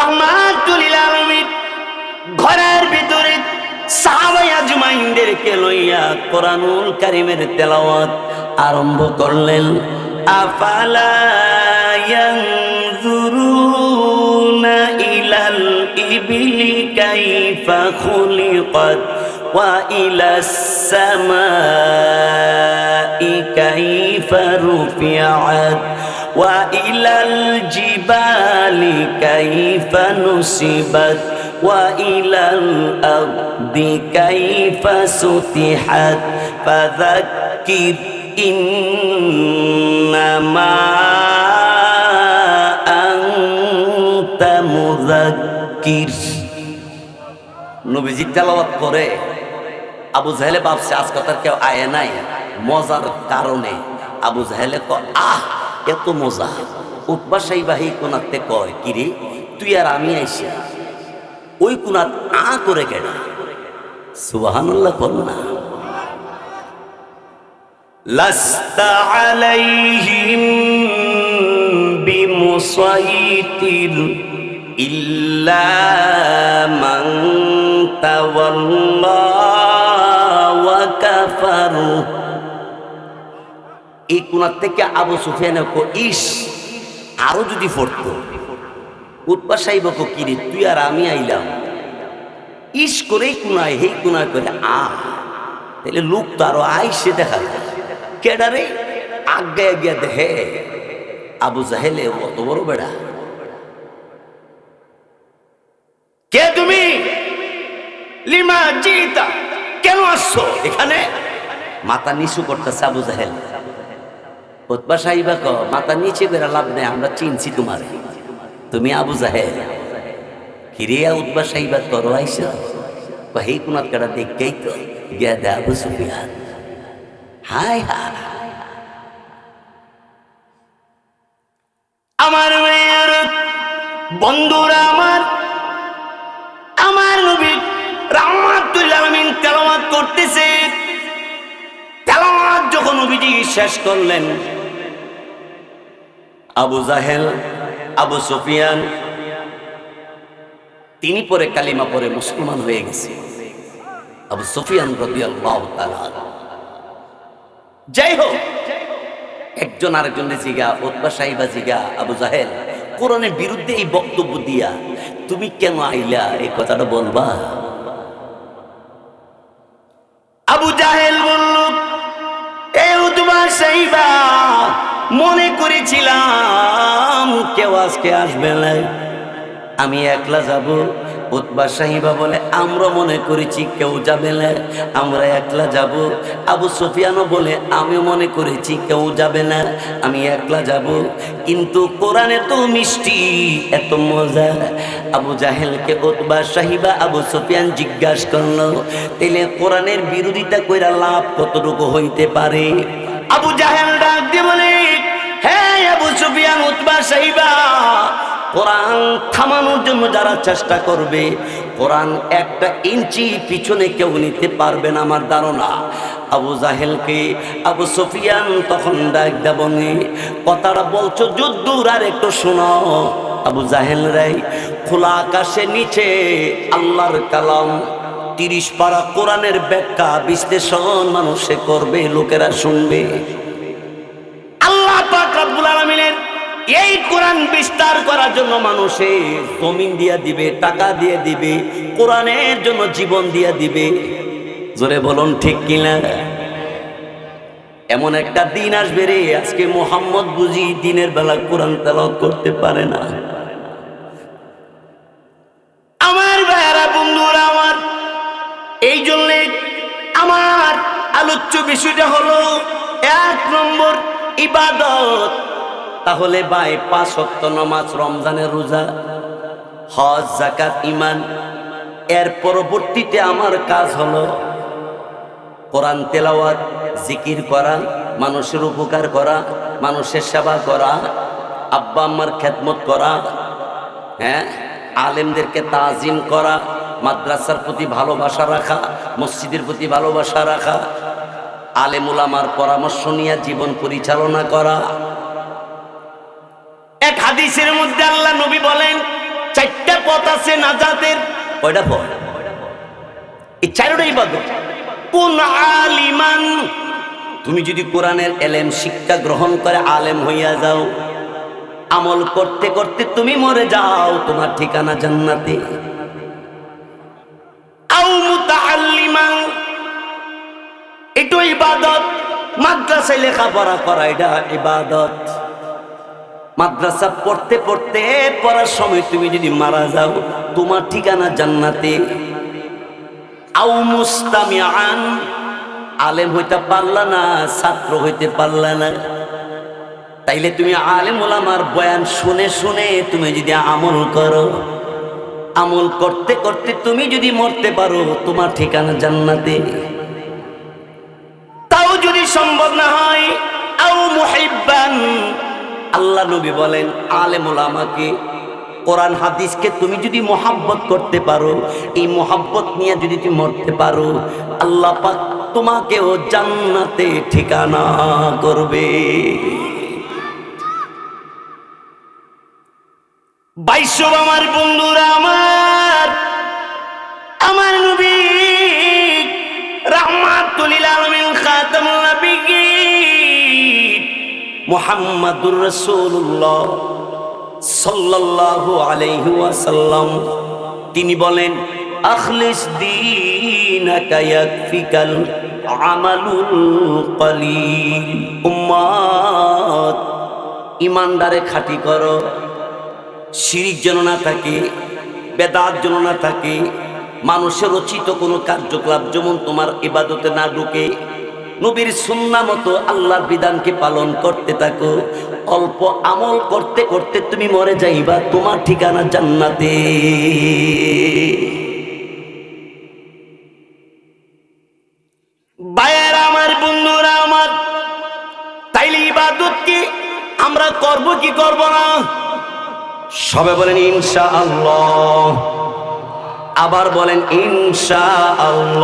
রাহমাতুল লিল আলামিন ঘরের ভিতরে সাহাবায়ে আজমাইনদেরকে লইয়া কোরআনুল কারীমের তেলাওয়াত আরম্ভ করলেন। আফালা ইয়ানজুরুনা ইলাল ইবিলি কাইফা খুলিকাত ওয়া ইলাস সামাই কাইফা রুফিআত ওয়া ইলাল জিবালি কাইফা নুসিবাত ওয়া ইলাল আরদি কাইফা সুতিহাত ফাযাক্কির ইন্নামা আনতা মুযাক্কির। নবীজি তেলাওয়াত করে আবু জাহেলে ভাবছে আজ কথার কেউ আয় নাই। মজার কারণে আবু জাহেলে আহ এত মজা। উতবা সাইবা এই কোনাতে কয় কিরে তুই আর আমি আইসি ওই কোনাত আ করে কেনা। সুবহানাল্লাহ বল না। লাস্তা আলাইহিম বিমুসাইতির ইল্লা মান তাওয়াল্লা ওয়া কাফারু। এই কোনার থেকে আবু সুফিয়ান ইস আরো যদি পড়তো। উতবা সাহেব কিরে তুই আর আমি আইলাম ইস করে কোনায় হেই কোনায় করে তাহলে লোক তো আরো আইসে দেখা যায় কেডারে আগে আগে দেখে আবু জাহেলে অত বড় বেড়া। কে তুমি? লিমা জিতা, কেন আসছো এখানে? মাথা নিচু করতেছে আবু জাহেল। উতবা সাহেব মাথা নিচে করে লাভ নেই, আমরা চিনছি তোমারে, তুমি আবু জাহেল। কিরিয়া উতবা সাহেব তোর আইসা হেই কোনাত কাটা দেখেই তো গিয়া দে আবু সুফিয়ান। হাই হাই আমার মেয়ের বন্ধুরা, আমার নবী রাহমাতুল লিল আলামিন তেলাওয়াত করতেছে। তেলাওয়াত যখন নবীজি শেষ করলেন, আবু জাহেল আবু সুফিয়ান তিনি পরে কালিমা পরে মুসলমান হয়ে গেছে। আবু সুফিয়ান রাদিয়াল্লাহু তাআলা। যাই হোক, একজন আরেকজনের জিগা উতবা সাহিবা জিগা আবু জাহেল কোরআনের বিরুদ্ধে এই বক্তব্য দিয়া তুমি কেন আইলা এই কথাটা বলবা? আবু জাহেল বলল, এ উতবা সাহিবা মনে করেছিলাম কেউ আজকে আসবে না, আমি একলা যাব। উতবা সাহিবা বলে আমরা মনে করেছি কেউ যাবে না, আমরা একলা যাব। আবু সুফিয়ানও বলে আমি মনে করেছি কেউ যাবে না, আমি একলা যাব। কিন্তু কোরআনে তো মিষ্টি, এত মজা। আবু জাহেলকে উতবা সাহিবা আবু সুফিয়ান জিজ্ঞাসা করলো, তাইলে কোরআনের বিরোধিতা কইরা লাভ কতটুকু হইতে পারে? আবু জাহেল ডাক দিয়ে বলে, হ্যাঁ আবু সুফিয়ান উতবা সাহিবা, কোরআন থামানোর জন্য যারা চেষ্টা করবে কোরআন একটা ইঞ্চি পিছনে কেউ নিতে পারবে না আমার ধারণা। আবু জাহেলকে আবু সুফিয়ান তখন ডাক দেবনে, কথাটা বলছো যুদ্ধর আর একটু শোনাও। আবু জাহেল রাই খোলা আকাশের নিচে আল্লাহর কালাম 30 পারা কোরআনের ব্যাখ্যা বিশ্লেষণ মানুষে করবে, লোকেরা শুনবে। আল্লাহ পাক রব্বুল আলামিনের এই কোরআন বিস্তার করার জন্য মানুষে জমিন দিয়া দিবে, টাকা দিয়ে দিবে, কোরআনের জন্য জীবন দিয়া দিবে। জোরে বলুন ঠিক কিনা? এমন একটা দিন আসবে রে, আজকে মুহাম্মদ বুঝি দিনের বেলা কোরআন তেলাওয়াত করতে পারে না। আমার ভাইয়েরা, বন্ধুরা আমার, এই জন্য আমার আলোচ্য বিষয়টা হলো 1 নম্বর ইবাদত। তাহলে ভাই 5 ওয়াক্ত নামাজ, রমজানের রোজা, হজ, যাকাত, ঈমান। এর পরবর্তীতে আমার কাজ হলো কোরআন তেলাওয়াত, জিকির করা, মানুষের উপকার করা, মানুষের সেবা করা, আব্বা আম্মার খেদমত করা, হ্যাঁ, আলেমদেরকে তাজিম করা, মাদ্রাসার প্রতি ভালোবাসা রাখা, মসজিদের প্রতি ভালোবাসা রাখা, আলেম উলামার পরামর্শ নিয়ে জীবন পরিচালনা করা। এক হাদিসের মধ্যে আল্লাহ নবী বলেন, চারটা পথ আছে নাজাতের। কয়টা পথ? এই চারটা ইবাদত। কোন আলিমান, তুমি যদি কোরআনের এলেম শিক্ষা গ্রহণ করে আলেম হইয়া যাও, আমল করতে করতে তুমি মরে যাও, তোমার ঠিকানা জান্নাতে। আও মুতাআল্লিমান, এটা ইবাদত। মাদ্রাসায় লেখাপড়া করা এটা ইবাদত। মাদ্রাসা পড়তে পড়তে পড়ার সময় তুমি যদি মারা যাও, তোমার ঠিকানা জান্নাতে। আও মুস্তামিআন, আলেম হইতে পারলা না, ছাত্র হইতে পারলা না, তাইলে তুমি আলেম ওলামার বয়ান শুনে শুনে তুমি যদি আমল করো, আমল করতে করতে তুমি যদি মরতে পারো, তোমার ঠিকানা জান্নাতে। তাও যদি সম্ভব না হয়, আও মুহিব্বান, আল্লাহ নবী বলেন আলেম ওলামাকে, কোরআন হাদিসকে তুমি যদি মোহাব্বত করতে পারো, এই মোহাব্বত নিয়ে যদি তুমি মরতে পারো, আল্লাহ পাক তোমাকেও জান্নাতে ঠিকানা করবে। বাইশব আমার বন্ধুরা, আমার নবী রাহমাতুল লিল আলামিন খাতামুন নবিয়্যিন মুহাম্মাদুর রাসূলুল্লাহ সাল্লাল্লাহু আলাইহি ওয়াসাল্লাম, তিনি বলেন আখলিস দীনাকা ইয়াকফিকাল আমালুল কলিল। উম্মত, ইমানদারে খাঁটি করো, শিরিক যেন না থাকে, বেদাত যেন না থাকে, মানুষের রচিত কোনো কার্যকলাপ যেমন তোমার ইবাদতে না ঢুকে, নবীর সুন্নাহ মতো আল্লাহর বিধানকে পালন করতে থাকো। অল্প আমল করতে করতে তুমি মরে যাইবা, তোমার ঠিকানা জান্নাতে। ভাইয়েরা আমার, বন্ধুরা আমার, তাইলে ইবাদত কি আমরা করব কি করব না? সবে বলেন ইনশাআল্লাহ, আবার বলেন ইনশাআল্লাহ।